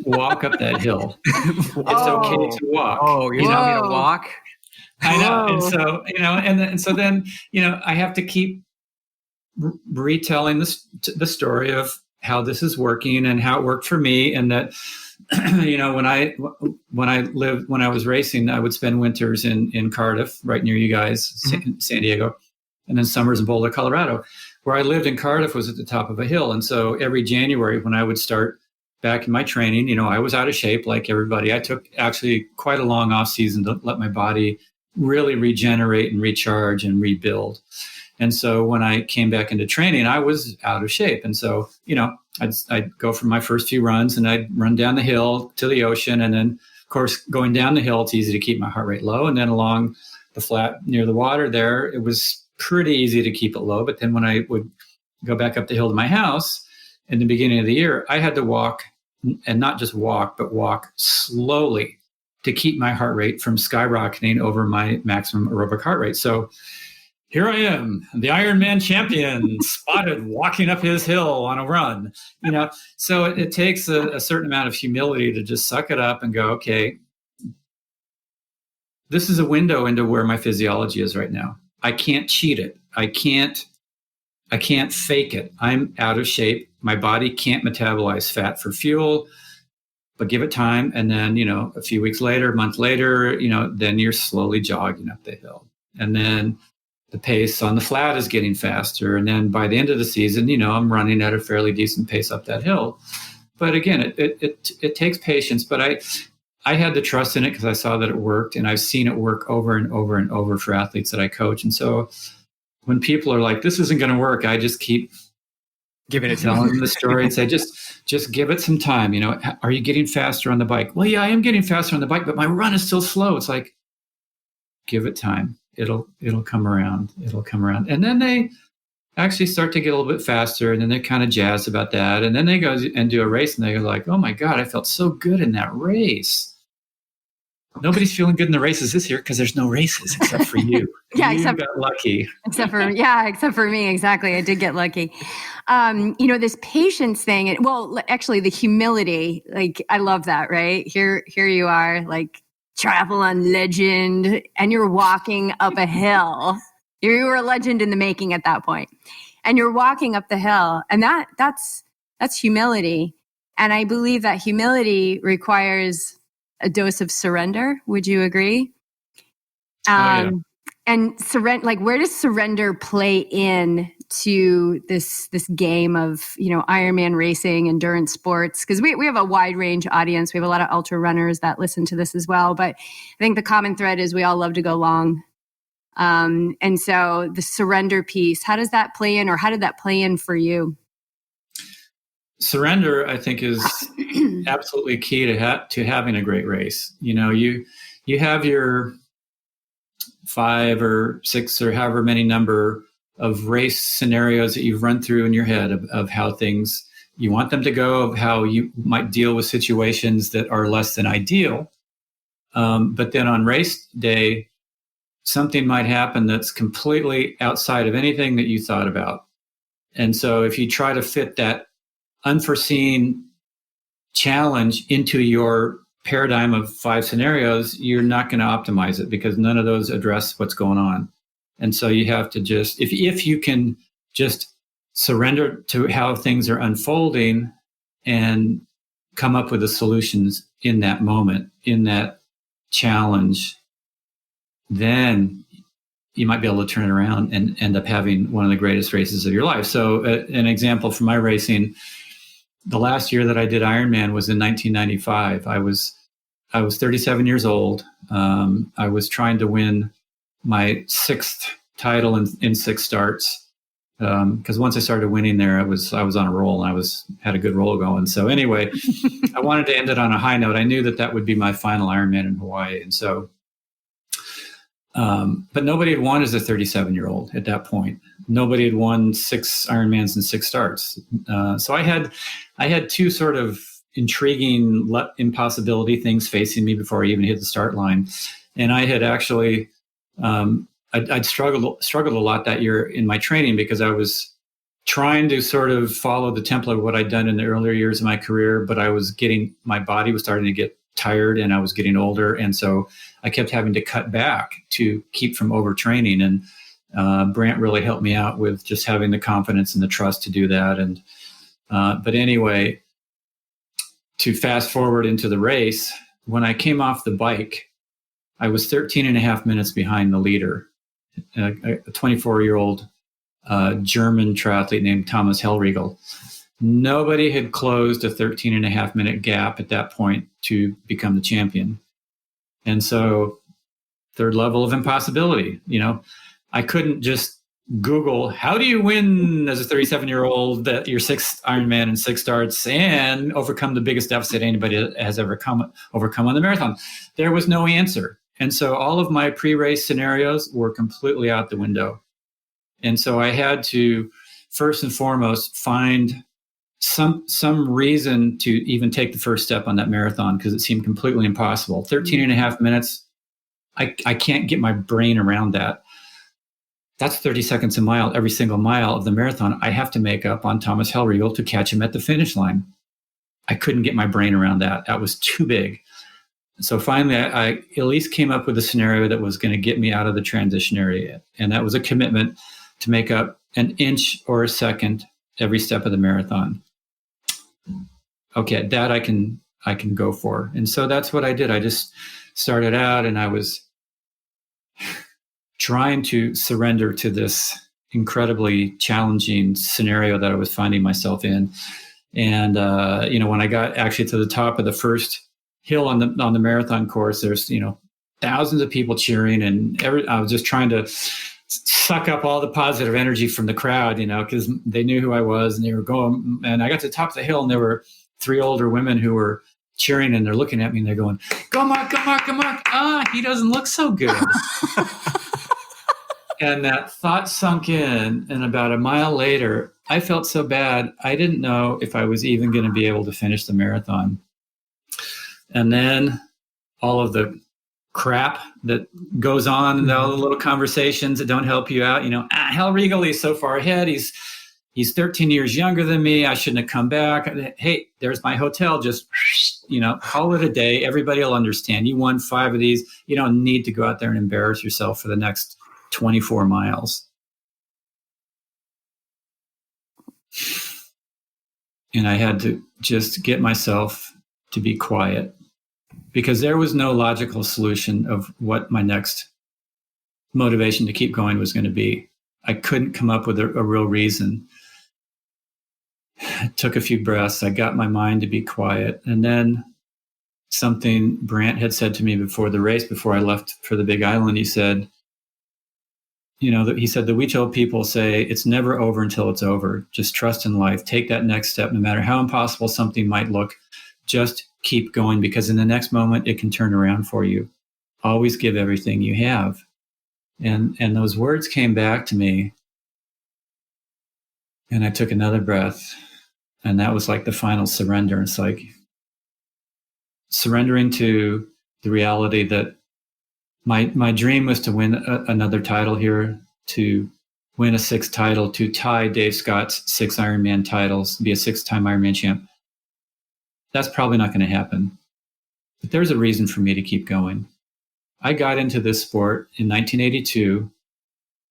Walk up that hill. It's okay to walk. Oh, you're telling me to walk? I know. And so, and so then, I have to keep retelling the story of how this is working and how it worked for me. And that, when I was racing, I would spend winters in Cardiff, right near you guys, mm-hmm. San Diego, and then summers in Boulder, Colorado. Where I lived in Cardiff was at the top of a hill. And so every January when I would start back in my training, I was out of shape like everybody. I took actually quite a long off season to let my body really regenerate and recharge and rebuild. And so when I came back into training, I was out of shape. And so, I'd go for my first few runs and I'd run down the hill to the ocean. And then, of course, going down the hill, it's easy to keep my heart rate low. And then along the flat near the water there, it was pretty easy to keep it low. But then when I would go back up the hill to my house in the beginning of the year, I had to walk, and not just walk, but walk slowly to keep my heart rate from skyrocketing over my maximum aerobic heart rate. So here I am, the Ironman champion, spotted walking up his hill on a run. So it takes a certain amount of humility to just suck it up and go, okay, this is a window into where my physiology is right now. I can't cheat it. I can't fake it. I'm out of shape. My body can't metabolize fat for fuel, but give it time. And then, a few weeks later, a month later, then you're slowly jogging up the hill. And then the pace on the flat is getting faster. And then by the end of the season, I'm running at a fairly decent pace up that hill. But again, it takes patience, but I had the trust in it because I saw that it worked, and I've seen it work over and over and over for athletes that I coach. And so when people are like, this isn't going to work, I just keep giving it, telling them the story and say, just give it some time. Are you getting faster on the bike? Well, yeah, I am getting faster on the bike, but my run is still slow. It's like, give it time. It'll come around. It'll come around. And then actually start to get a little bit faster, and then they kind of jazz about that. And then they go and do a race, and they go like, oh my God, I felt so good in that race. Nobody's feeling good in the races this year because there's no races except for you. Yeah, you got lucky. Except for me. Exactly. I did get lucky. This patience thing, actually the humility, like I love that, right? Here you are, like triathlon legend, and you're walking up a hill. You were a legend in the making at that point. And you're walking up the hill, and that's humility. And I believe that humility requires a dose of surrender. Would you agree? Yeah. And surrender, like, where does surrender play in to this game of, Ironman racing, endurance sports? Because we have a wide range audience. We have a lot of ultra runners that listen to this as well. But I think the common thread is we all love to go long. And so the surrender piece, how does that play in, or how did that play in for you? Surrender, I think, is absolutely key to having a great race. You have your 5 or 6 or however many number of race scenarios that you've run through in your head of how things you want them to go, of how you might deal with situations that are less than ideal. But then on race day, something might happen that's completely outside of anything that you thought about. And so if you try to fit that unforeseen challenge into your paradigm of 5 scenarios, you're not going to optimize it because none of those address what's going on. And so you have to just, if you can just surrender to how things are unfolding and come up with the solutions in that moment, in that challenge, then you might be able to turn it around and end up having one of the greatest races of your life. So an example from my racing, the last year that I did Ironman was in 1995. I was 37 years old. I was trying to win my 6th title in 6 starts. Because once I started winning there, I was on a roll, and had a good roll going. So anyway, I wanted to end it on a high note. I knew that would be my final Ironman in Hawaii, and so. But nobody had won as a 37-year-old at that point. Nobody had won 6 Ironmans and 6 starts. So I had 2 sort of intriguing impossibility things facing me before I even hit the start line. And I had actually, I'd struggled a lot that year in my training because I was trying to sort of follow the template of what I'd done in the earlier years of my career, but my body was starting to get tired and I was getting older. And so I kept having to cut back to keep from overtraining. And Brant really helped me out with just having the confidence and the trust to do that. And but anyway, to fast forward into the race, when I came off the bike, I was 13 and a half minutes behind the leader, a 24-year-old German triathlete named Thomas Hellriegel. Nobody had closed a 13 and a half minute gap at that point to become the champion. And so 3rd level of impossibility, I couldn't just Google, how do you win as a 37-year-old your 6th Ironman and 6 starts and overcome the biggest deficit anybody has ever overcome on the marathon? There was no answer. And so all of my pre-race scenarios were completely out the window. And so I had to, first and foremost, find some reason to even take the first step on that marathon because it seemed completely impossible. 13 and a half minutes, I can't get my brain around that. That's 30 seconds a mile, every single mile of the marathon. I have to make up on Thomas Hellriegel to catch him at the finish line. I couldn't get my brain around that. That was too big. So finally, I at least came up with a scenario that was going to get me out of the transition area. And that was a commitment to make up an inch or a second every step of the marathon. Okay, that I can go for. And so that's what I did. I just started out and I was trying to surrender to this incredibly challenging scenario that I was finding myself in. And, when I got actually to the top of the first hill on the marathon course, there's, thousands of people cheering and I was just trying to suck up all the positive energy from the crowd, because they knew who I was and they were going. And I got to the top of the hill and there were 3 older women who were cheering and they're looking at me and they're going, "Go Mark, go Mark, go Mark. He doesn't look so good." And that thought sunk in, and about a mile later, I felt so bad. I didn't know if I was even going to be able to finish the marathon. And then all of the crap that goes on and all the little conversations that don't help you out. Hal Regal, he's so far ahead. He's 13 years younger than me. I shouldn't have come back. Hey, there's my hotel. Just, call it a day. Everybody will understand. You won 5 of these. You don't need to go out there and embarrass yourself for the next 24 miles. And I had to just get myself to be quiet, because there was no logical solution of what my next motivation to keep going was going to be. I couldn't come up with a real reason. I took a few breaths. I got my mind to be quiet. And then something Brant had said to me before the race, before I left for the Big Island, he said, the Huichol people say it's never over until it's over. Just trust in life. Take that next step, no matter how impossible something might look. Just keep going, because in the next moment, it can turn around for you. Always give everything you have. And those words came back to me, and I took another breath, and that was like the final surrender. It's like surrendering to the reality that my dream was to win another title here, to win a 6th title, to tie Dave Scott's 6 Ironman titles, be a 6-time Ironman champ. That's probably not going to happen. But there's a reason for me to keep going. I got into this sport in 1982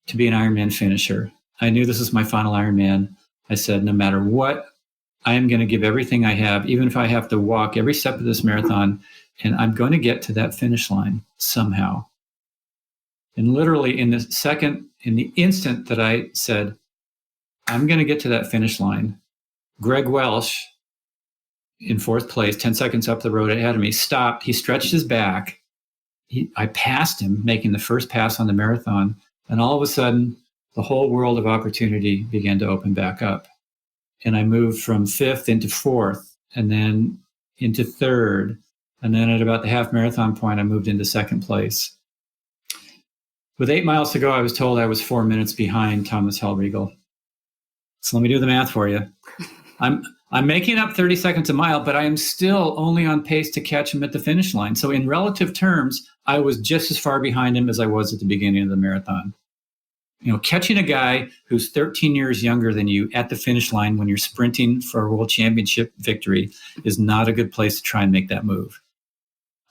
to be an Ironman finisher. I knew this was my final Ironman. I said, no matter what, I am going to give everything I have, even if I have to walk every step of this marathon, and I'm going to get to that finish line somehow. And literally in the instant that I said, I'm going to get to that finish line, Greg Welsh, in 4th place, 10 seconds up the road ahead of me, stopped. He stretched his back. I passed him, making the first pass on the marathon. And all of a sudden, the whole world of opportunity began to open back up. And I moved from 5th into 4th, and then into 3rd. And then at about the half marathon point, I moved into 2nd place. With 8 miles to go, I was told I was 4 minutes behind Thomas Hellriegel. So let me do the math for you. I'm making up 30 seconds a mile, but I am still only on pace to catch him at the finish line. So in relative terms, I was just as far behind him as I was at the beginning of the marathon. Catching a guy who's 13 years younger than you at the finish line when you're sprinting for a world championship victory is not a good place to try and make that move.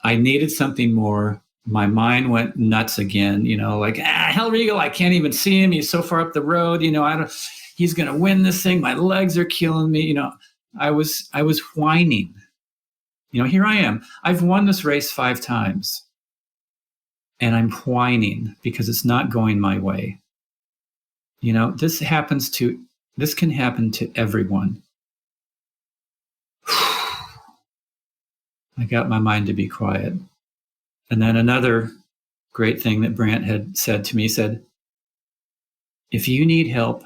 I needed something more. My mind went nuts again, Hellriegel, I can't even see him. He's so far up the road. He's going to win this thing. My legs are killing me. I was whining. Here I am. I've won this race 5 times, and I'm whining because it's not going my way. This can happen to everyone. I got my mind to be quiet. And then another great thing that Brant had said to me, said, if you need help,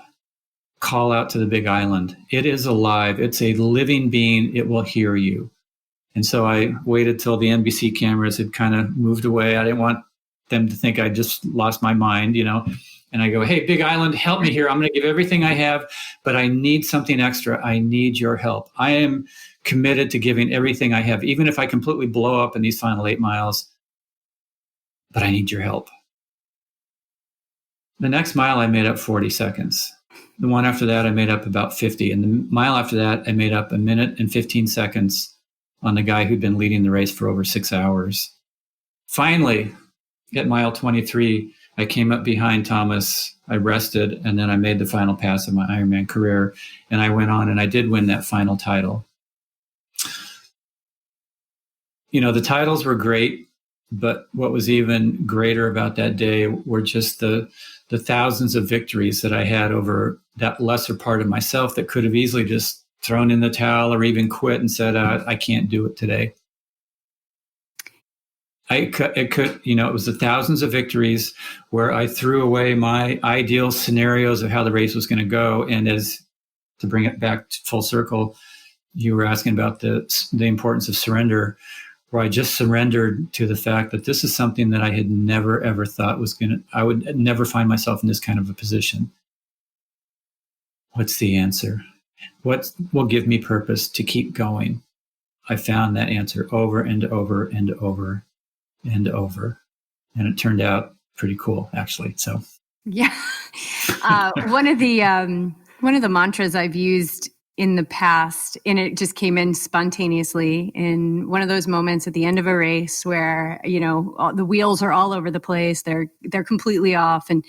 call out to the Big Island. It is alive. It's a living being. It will hear you. And so I waited till the NBC cameras had kind of moved away. I didn't want them to think I just lost my mind, And I go, hey, Big Island, help me here. I'm going to give everything I have, but I need something extra. I need your help. I am committed to giving everything I have, even if I completely blow up in these final 8 miles, but I need your help. The next mile, I made up 40 seconds. The one after that, I made up about 50. And the mile after that, I made up 1 minute and 15 seconds on the guy who'd been leading the race for over 6 hours. Finally, at mile 23, I came up behind Thomas, I rested, and then I made the final pass of my Ironman career. And I went on and I did win that final title. The titles were great, but what was even greater about that day were just the thousands of victories that I had over that lesser part of myself that could have easily just thrown in the towel or even quit and said, I can't do it today. It was the thousands of victories where I threw away my ideal scenarios of how the race was going to go. And to bring it back full circle, you were asking about the importance of surrender. where I just surrendered to the fact that this is something that I had never, ever thought I would never find myself in this kind of a position. What's the answer? What will give me purpose to keep going? I found that answer over and over and over and over. And it turned out pretty cool, actually. So, yeah. One of the mantras I've used in the past, and it just came in spontaneously in one of those moments at the end of a race where, the wheels are all over the place. They're completely off. And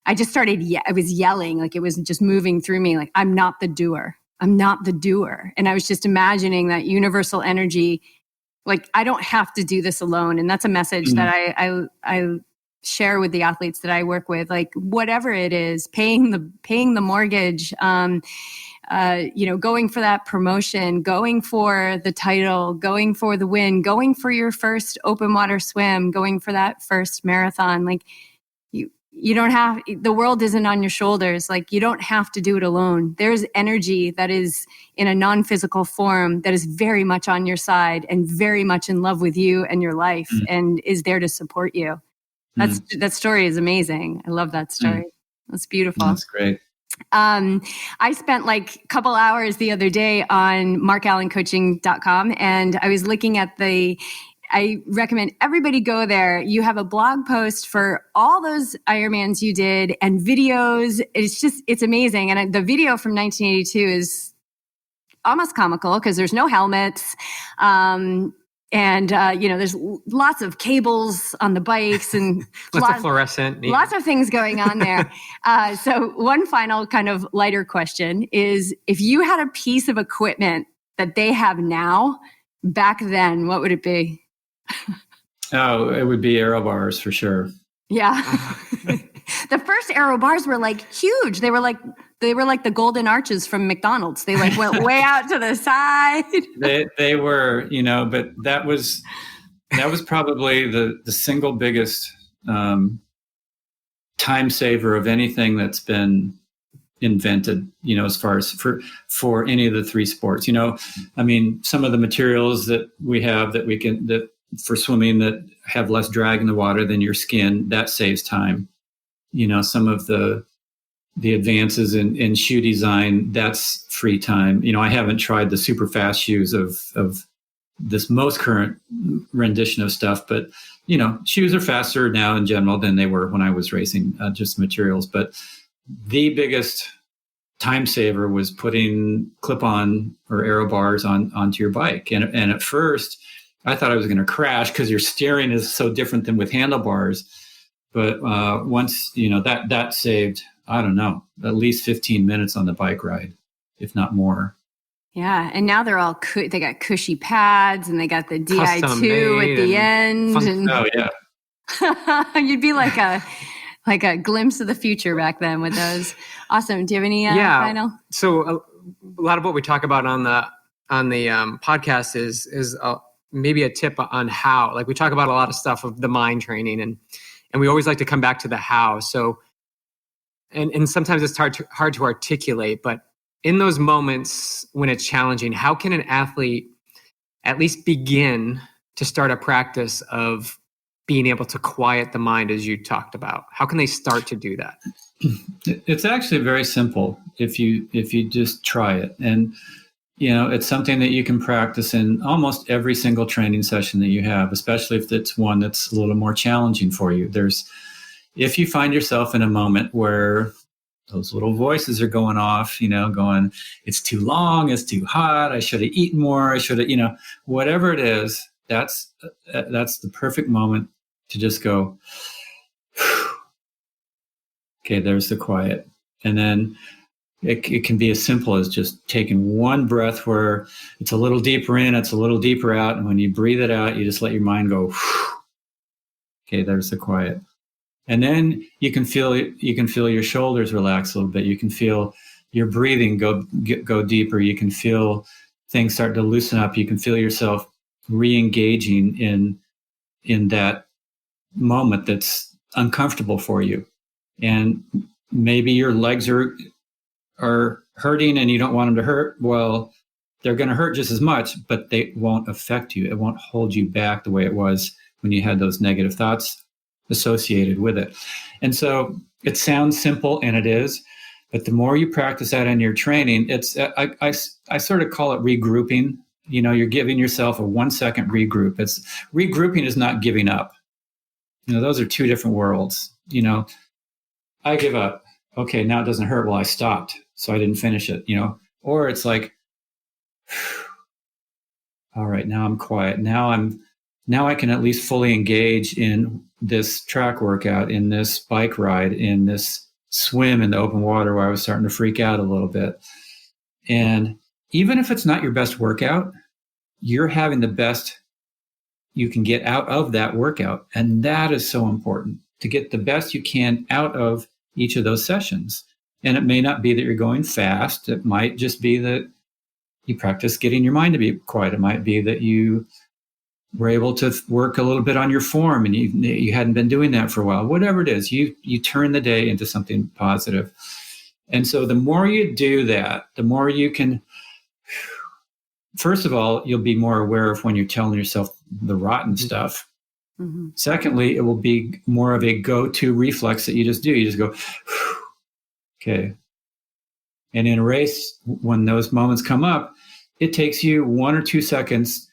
I just started, I was yelling, like it was just moving through me. Like, I'm not the doer. I'm not the doer. And I was just imagining that universal energy. Like, I don't have to do this alone. And that's a message that I share with the athletes that I work with. Like, whatever it is, paying the mortgage, going for that promotion, going for the title, going for the win, going for your first open water swim, going for that first marathon. Like, you don't have, the world isn't on your shoulders. Like, you don't have to do it alone. There's energy that is in a non-physical form that is very much on your side and very much in love with you and your life and is there to support you. That story is amazing. I love that story. That's beautiful. That's great. I spent like a couple hours the other day on markallencoaching.com, and I was looking at I recommend everybody go there. You have a blog post for all those Ironmans you did and videos. It's amazing. And the video from 1982 is almost comical because there's no helmets. There's lots of cables on the bikes and lots of fluorescent. Lots of things going on there. So one final kind of lighter question is, if you had a piece of equipment that they have now, back then, what would it be? Oh, it would be aero bars for sure. Yeah. The first aero bars were like huge. They were like the golden arches from McDonald's. They like went way out to the side. They were, but that was probably the single biggest time saver of anything that's been invented, as far as for any of the three sports. I mean, some of the materials that we have that for swimming that have less drag in the water than your skin, that saves time. Some of the advances in shoe design, that's free time. I haven't tried the super fast shoes of this most current rendition of stuff, but shoes are faster now in general than they were when I was racing, just materials. But the biggest time saver was putting clip-on or aero bars onto your bike. And at first I thought I was going to crash because your steering is so different than with handlebars. But once, that saved, I don't know, at least 15 minutes on the bike ride, if not more. Yeah. And now they're all, they got cushy pads and they got the DI2 at the end. Oh, yeah. You'd be like a glimpse of the future back then with those. Awesome. Do you have any final? So a lot of what we talk about on the podcast is maybe a tip on how. Like, we talk about a lot of stuff of the mind training, and we always like to come back to the how. So, and sometimes it's hard to articulate, but in those moments when it's challenging, how can an athlete at least begin to start a practice of being able to quiet the mind, as you talked about? How can they start to do that? It's actually very simple if you just try it. And it's something that you can practice in almost every single training session that you have, especially if it's one that's a little more challenging for you. If you find yourself in a moment where those little voices are going off, going, it's too long, it's too hot, I should have eaten more, I should have, whatever it is, that's the perfect moment to just go, okay, there's the quiet. And then it can be as simple as just taking one breath where it's a little deeper in, it's a little deeper out. And when you breathe it out, you just let your mind go, okay, there's the quiet. And then you can feel your shoulders relax a little bit. You can feel your breathing go deeper. You can feel things start to loosen up. You can feel yourself re-engaging in that moment that's uncomfortable for you. And maybe your legs are hurting and you don't want them to hurt. Well, they're going to hurt just as much, but they won't affect you. It won't hold you back the way it was when you had those negative thoughts associated with it. And so it sounds simple, and it is, but the more you practice that in your training, it's I sort of call it regrouping. You know, you're giving yourself a 1 second regroup. It's regrouping is not giving up. You know, those are two different worlds. You know, I give up. Okay, now it doesn't hurt. Well, I stopped, so I didn't finish it. You know, or it's like, all right, now I'm quiet. Now I can at least fully engage in this track workout, in this bike ride, in this swim in the open water where I was starting to freak out a little bit. And even if it's not your best workout, you're having the best you can get out of that workout. And that is so important, to get the best you can out of each of those sessions. And it may not be that you're going fast. It might just be that you practice getting your mind to be quiet. It might be that you were able to work a little bit on your form and you hadn't been doing that for a while. Whatever it is, you turn the day into something positive. And so the more you do that, the more you can, first of all, you'll be more aware of when you're telling yourself the rotten stuff. Mm-hmm. Secondly, it will be more of a go-to reflex that you just do. You just go, okay. And in a race, when those moments come up, it takes you 1 or 2 seconds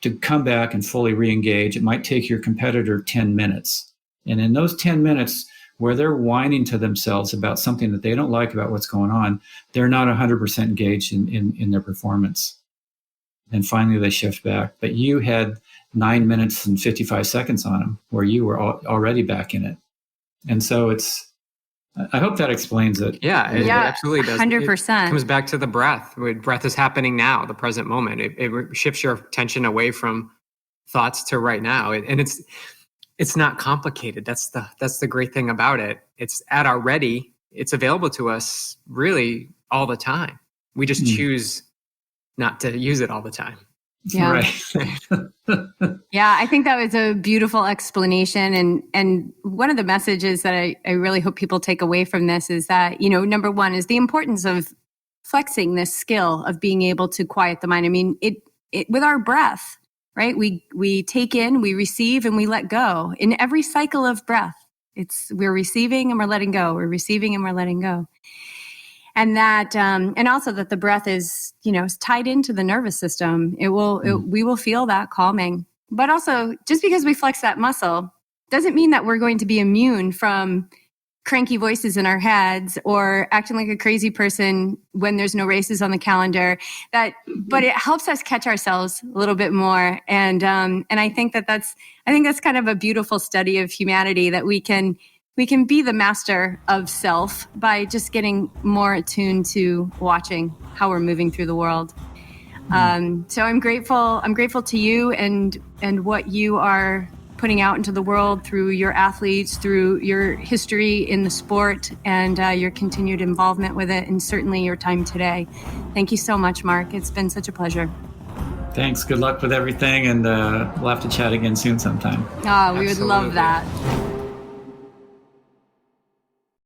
to come back and fully re-engage. It might take your competitor 10 minutes. And in those 10 minutes where they're whining to themselves about something that they don't like about what's going on, they're not 100% engaged in their performance. And finally they shift back. But you had 9 minutes and 55 seconds on them where you were already back in it. And so I hope that explains it. Yeah, it absolutely does. 100%. It comes back to the breath. Breath is happening now, the present moment. It shifts your attention away from thoughts to right now. And it's not complicated. That's the great thing about it. It's at our ready. It's available to us really all the time. We just choose not to use it all the time. Yeah. Right. Yeah, I think that was a beautiful explanation. And one of the messages that I really hope people take away from this is that, you know, number one is the importance of flexing this skill of being able to quiet the mind. I mean, it with our breath, right? We take in, we receive, and we let go. In every cycle of breath, we're receiving and we're letting go. We're receiving and we're letting go. And that, and also that the breath is, you know, tied into the nervous system. We will feel that calming. But also, just because we flex that muscle doesn't mean that we're going to be immune from cranky voices in our heads or acting like a crazy person when there's no races on the calendar. But it helps us catch ourselves a little bit more. And I think that's kind of a beautiful study of humanity, that we can be the master of self by just getting more attuned to watching how we're moving through the world. So I'm grateful to you and what you are putting out into the world through your athletes, through your history in the sport, and your continued involvement with it, and certainly your time today. Thank you so much, Mark. It's been such a pleasure. Thanks. Good luck with everything, and we'll have to chat again soon sometime. We would love that.